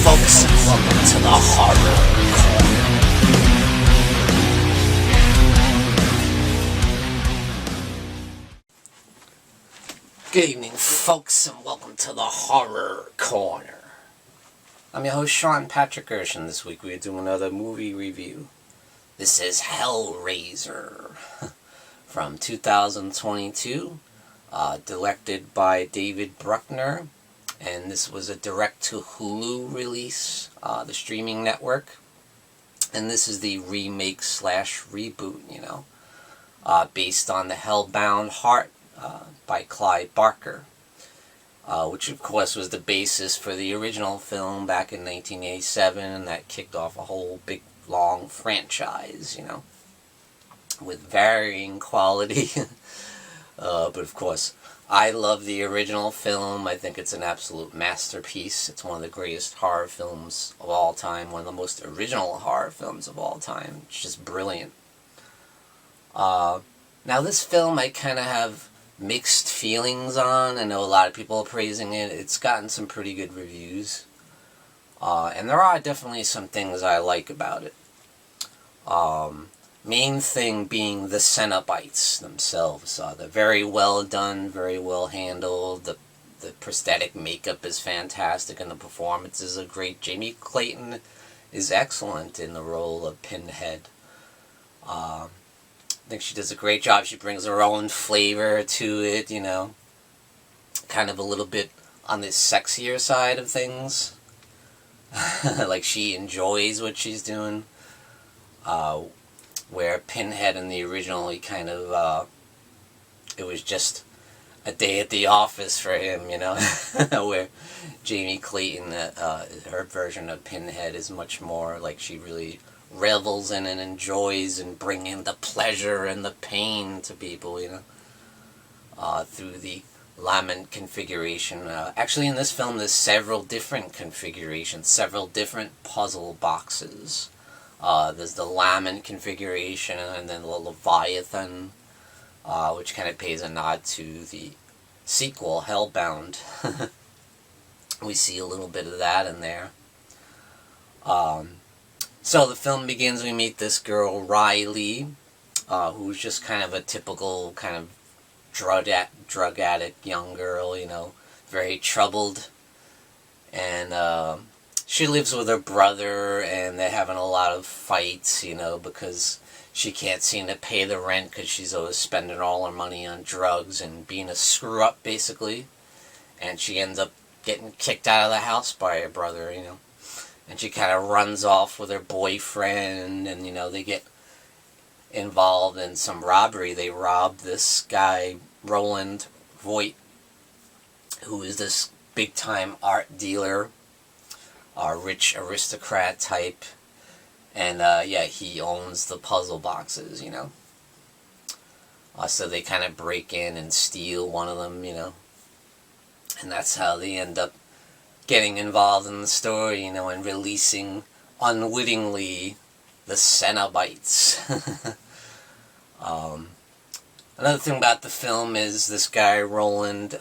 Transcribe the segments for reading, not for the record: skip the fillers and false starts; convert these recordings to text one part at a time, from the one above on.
folks, and welcome to the Horror Corner. Good evening, folks, and welcome to the Horror Corner. I'm your host, Sean Patrick Gershon. This week we're doing another movie review. This is Hellraiser from 2022, directed by David Bruckner. And this was a direct-to-Hulu release, the streaming network. And this is the remake/reboot, based on the Hellbound Heart by Clive Barker, which of course was the basis for the original film back in 1987, and that kicked off a whole big, long franchise, with varying quality. But of course, I love the original film. I think it's an absolute masterpiece. It's one of the greatest horror films of all time. One of the most original horror films of all time. It's just brilliant. Now this film I kind of have mixed feelings on. I know a lot of people are praising it. It's gotten some pretty good reviews. And there are definitely some things I like about it. Main thing being the Cenobites themselves. They're very well done, very well handled. The prosthetic makeup is fantastic, and the performances are great. Jamie Clayton is excellent in the role of Pinhead. I think she does a great job. She brings her own flavor to it, kind of a little bit on the sexier side of things. Like she enjoys what she's doing. Where Pinhead in the original, he kind of, it was just a day at the office for him, where Jamie Clayton, her version of Pinhead is much more like she really revels in and enjoys and bringing the pleasure and the pain to people, through the lament configuration. Actually, in this film, there's several different configurations, several different puzzle boxes. There's the lament configuration, and then the Leviathan, which kind of pays a nod to the sequel, Hellbound. We see a little bit of that in there. So the film begins, we meet this girl, Riley, who's just kind of a typical kind of drug addict young girl, very troubled. And she lives with her brother, and they're having a lot of fights, because she can't seem to pay the rent because she's always spending all her money on drugs and being a screw-up, basically. And she ends up getting kicked out of the house by her brother, And she kind of runs off with her boyfriend, and, they get involved in some robbery. They rob this guy, Roland Voigt, who is this big-time art dealer. Rich aristocrat type, and he owns the puzzle boxes, so they kind of break in and steal one of them, and that's how they end up getting involved in the story, and releasing unwittingly the Cenobites. Another thing about the film is this guy, Roland,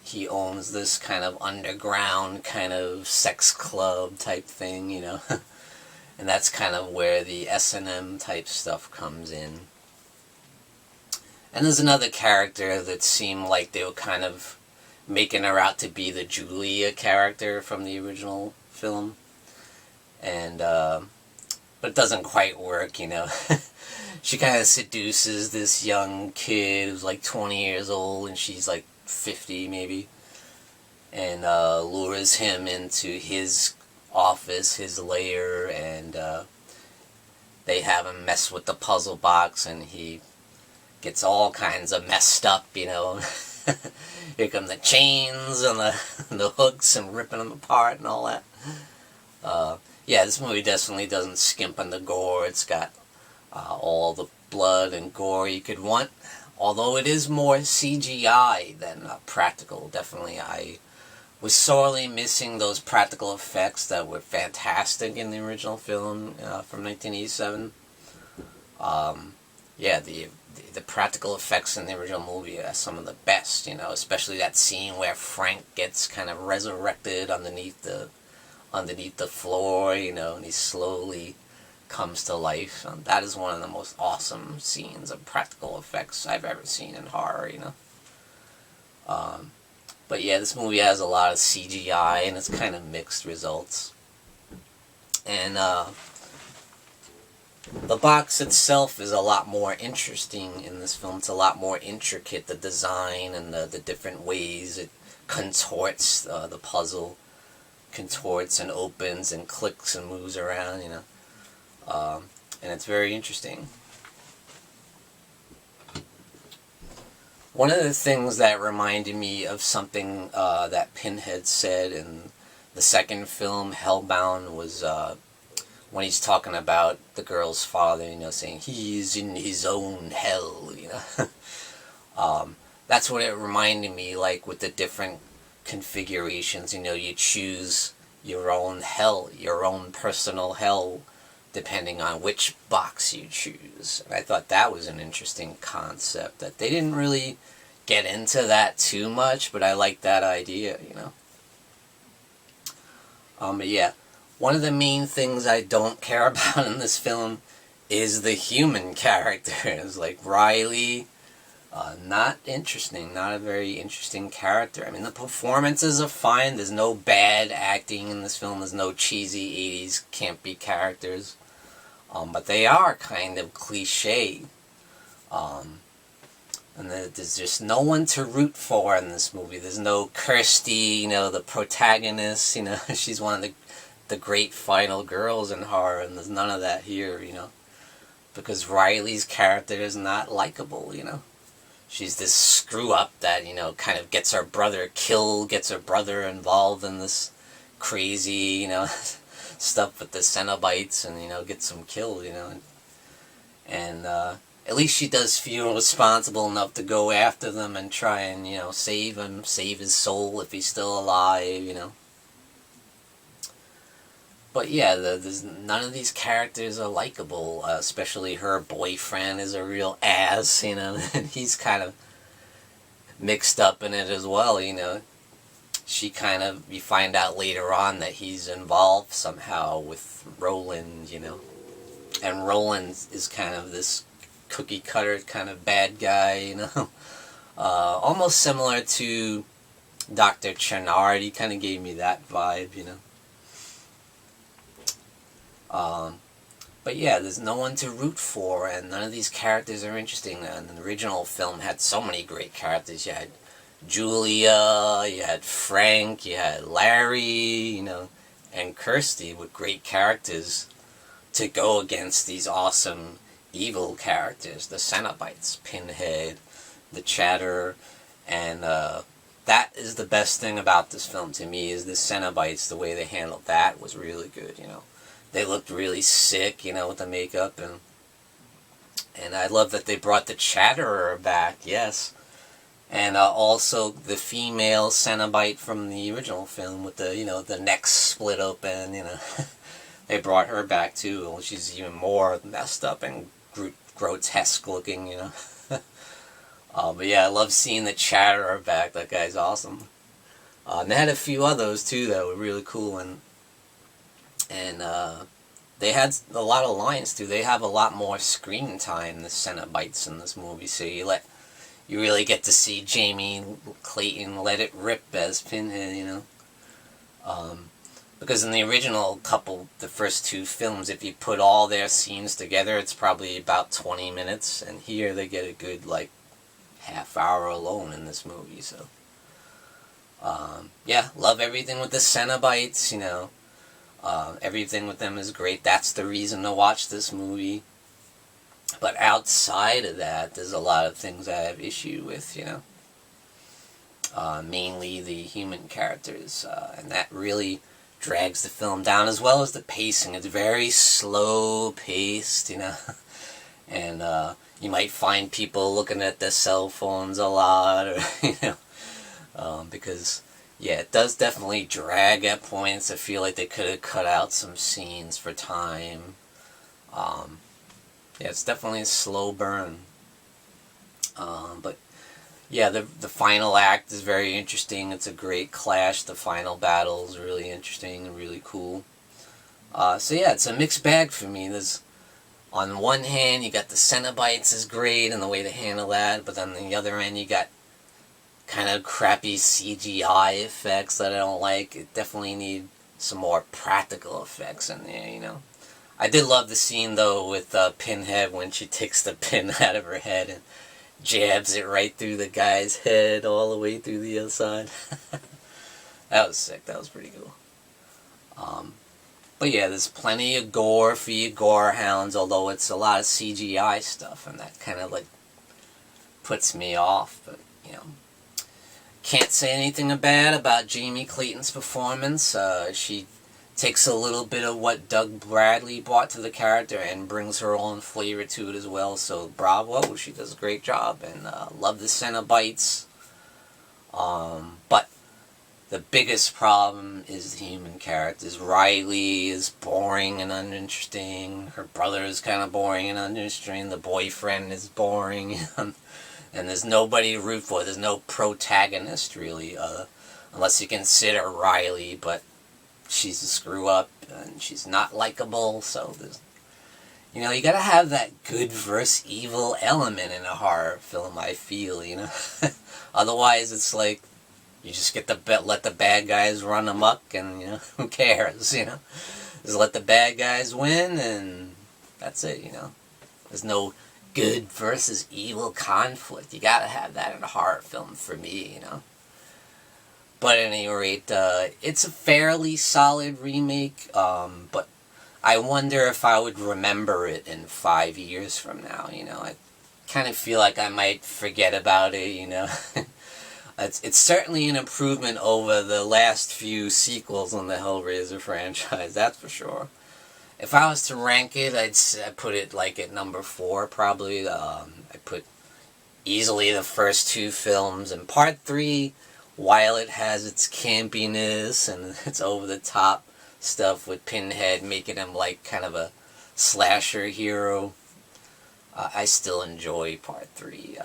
he owns this kind of underground kind of sex club type thing, and that's kind of where the S&M type stuff comes in. And there's another character that seemed like they were kind of making her out to be the Julia character from the original film. And, but it doesn't quite work, She kind of seduces this young kid who's like 20 years old, and she's like 50 maybe, and lures him into his office, his lair, and they have him mess with the puzzle box, and he gets all kinds of messed up, Here come the chains and the hooks and ripping them apart and all that. This movie definitely doesn't skimp on the gore. It's got all the blood and gore you could want, although it is more CGI than practical. Definitely, I was sorely missing those practical effects that were fantastic in the original film from 1987. The practical effects in the original movie are some of the best, especially that scene where Frank gets kind of resurrected underneath the underneath the floor, and he slowly comes to life. That is one of the most awesome scenes of practical effects I've ever seen in horror. But yeah, this movie has a lot of CGI, and it's kind of mixed results. And the box itself is a lot more interesting in this film. It's a lot more intricate, the design and the different ways it contorts the puzzle, contorts and opens and clicks and moves around, and it's very interesting. One of the things that reminded me of something that Pinhead said in the second film, Hellbound, was when he's talking about the girl's father, saying he's in his own hell, That's what it reminded me, like with the different configurations, you choose your own hell, your own personal hell, depending on which box you choose. And I thought that was an interesting concept, that they didn't really get into that too much, but I like that idea, But yeah, one of the main things I don't care about in this film is the human characters, like Riley. Not interesting, not a very interesting character. I mean, the performances are fine. There's no bad acting in this film. There's no cheesy 80s campy characters. But they are kind of cliche. And there's just no one to root for in this movie. There's no Kirsty, the protagonist, she's one of the great final girls in horror, and there's none of that here, because Riley's character is not likable, She's this screw-up that, kind of gets her brother killed, gets her brother involved in this crazy, stuff with the Cenobites, and, gets him killed, And, at least she does feel responsible enough to go after them and try and, save him, save his soul if he's still alive, But yeah, there's none of these characters are likable, especially her boyfriend is a real ass, and he's kind of mixed up in it as well, She kind of, you find out later on that he's involved somehow with Roland, And Roland is kind of this cookie cutter kind of bad guy, Almost similar to Dr. Chernard. He kind of gave me that vibe, But yeah, there's no one to root for, and none of these characters are interesting. And the original film had so many great characters. You had Julia, you had Frank, you had Larry, and Kirsty, with great characters to go against these awesome evil characters, the Cenobites, Pinhead, the Chatterer, and that is the best thing about this film to me, is the Cenobites. The way they handled that was really good, They looked really sick, with the makeup, and I love that they brought the Chatterer back, yes. And also the female Cenobite from the original film with the, the neck split open, They brought her back too. She's even more messed up and grotesque looking, But yeah, I love seeing the Chatterer back. That guy's awesome. And they had a few others too that were really cool, and they had a lot of lines too. They have a lot more screen time, the Cenobites, in this movie. So you really get to see Jamie Clayton let it rip as Pinhead, Because in the original the first two films, if you put all their scenes together, it's probably about 20 minutes. And here they get a good, half hour alone in this movie. So, yeah, love everything with the Cenobites, Everything with them is great. That's the reason to watch this movie. But outside of that, there's a lot of things I have issue with, Mainly the human characters. And that really drags the film down, as well as the pacing. It's very slow paced, And you might find people looking at their cell phones a lot, or, because... yeah, it does definitely drag at points. I feel like they could have cut out some scenes for time. Yeah, it's definitely a slow burn. But Yeah, the final act is very interesting. It's a great clash. The final battle is really interesting and really cool. So yeah, it's a mixed bag for me. There's, on one hand, you got the Cenobites is great and the way to handle that, but then on the other end, you got kind of crappy CGI effects that I don't like. It definitely need some more practical effects in there, you know. I did love the scene, though, with Pinhead when she takes the pin out of her head and jabs it right through the guy's head all the way through the other side. That was sick. That was pretty cool. But yeah, there's plenty of gore for your gore hounds, although it's a lot of CGI stuff, and that kind of, like, puts me off. But, you know, can't say anything bad about Jamie Clayton's performance. She takes a little bit of what Doug Bradley brought to the character and brings her own flavor to it as well. So bravo, she does a great job, and love the Cenobites. But the biggest problem is the human characters. Riley is boring and uninteresting. Her brother is kind of boring and uninteresting. The boyfriend is boring. And there's nobody to root for. There's no protagonist, really, unless you consider Riley, but she's a screw-up, and she's not likable, so there's... You know, you gotta have that good versus evil element in a horror film, I feel, you know? Otherwise, it's like, you just get let the bad guys run amok, and, you know, who cares, you know? Just let the bad guys win, and that's it, you know? There's no good versus evil conflict. You gotta have that in a horror film for me, you know? But at any rate, it's a fairly solid remake, but I wonder if I would remember it in 5 years from now, you know? I kind of feel like I might forget about it, you know? It's certainly an improvement over the last few sequels in the Hellraiser franchise, that's for sure. If I was to rank it, I'd put it like at number 4, probably. I'd put easily the first 2 films, and part 3, while it has its campiness and its over-the-top stuff with Pinhead making him like kind of a slasher hero, I still enjoy part 3.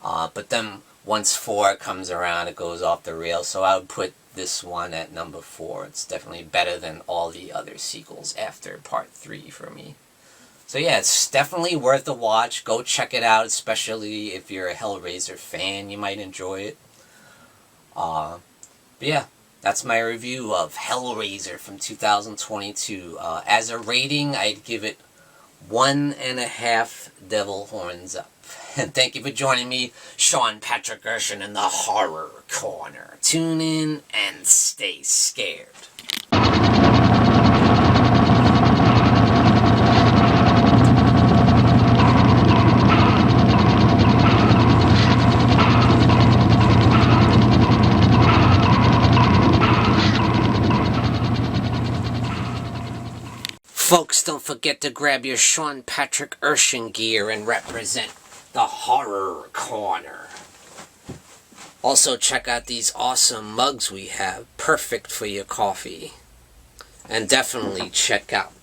But then once 4 comes around, it goes off the rails, so I would put this one at number 4. It's definitely better than all the other sequels after part 3 for me. So yeah, it's definitely worth a watch. Go check it out, especially if you're a Hellraiser fan. You might enjoy it. But yeah, that's my review of Hellraiser from 2022. As a rating, I'd give it 1.5 devil horns up. And thank you for joining me, Sean Patrick Gershon, in the Horror Corner. Tune in and stay scared. Folks, don't forget to grab your Sean Patrick Gershon gear and represent the Horror Corner. Also, check out these awesome mugs we have, perfect for your coffee. And definitely check out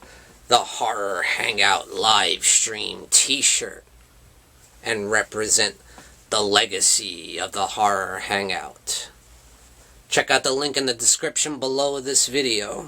the Horror Hangout live stream t-shirt and represent the legacy of the Horror Hangout. Check out the link in the description below this video.